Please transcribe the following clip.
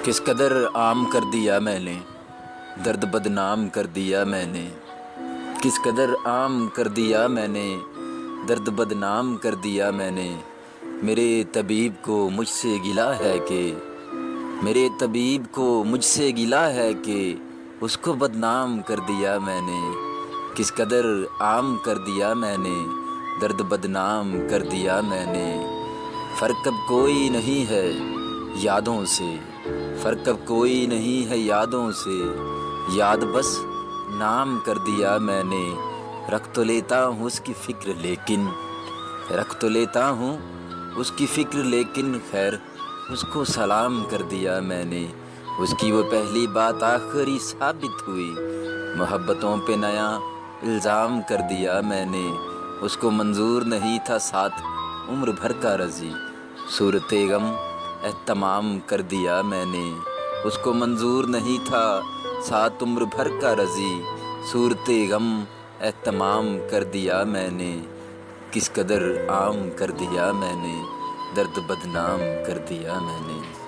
کس قدر عام کر دیا میں نے، درد بدنام کر دیا میں نے، کس قدر عام کر دیا میں نے، درد بدنام کر دیا میں نے۔ میرے طبیب کو مجھ سے گلہ ہے کہ، میرے طبیب کو مجھ سے گلہ ہے کہ اس کو بدنام کر دیا میں نے۔ کس قدر عام کر دیا میں نے، درد بدنام کر دیا میں نے۔ فرق اب کوئی نہیں ہے یادوں سے، فرق اب کوئی نہیں ہے یادوں سے، یاد بس نام کر دیا میں نے۔ رکھ تو لیتا ہوں اس کی فکر لیکن، رکھ تو لیتا ہوں اس کی فکر لیکن، خیر اس کو سلام کر دیا میں نے۔ اس کی وہ پہلی بات آخری ثابت ہوئی، محبتوں پہ نیا الزام کر دیا میں نے۔ اس کو منظور نہیں تھا ساتھ عمر بھر کا رضی، صورت غم اہتمام کر دیا میں نے۔ اس کو منظور نہیں تھا ساتھ عمر بھر کا رضی، صورت غم اہتمام کر دیا میں نے۔ کس قدر عام کر دیا میں نے، درد بدنام کر دیا میں نے۔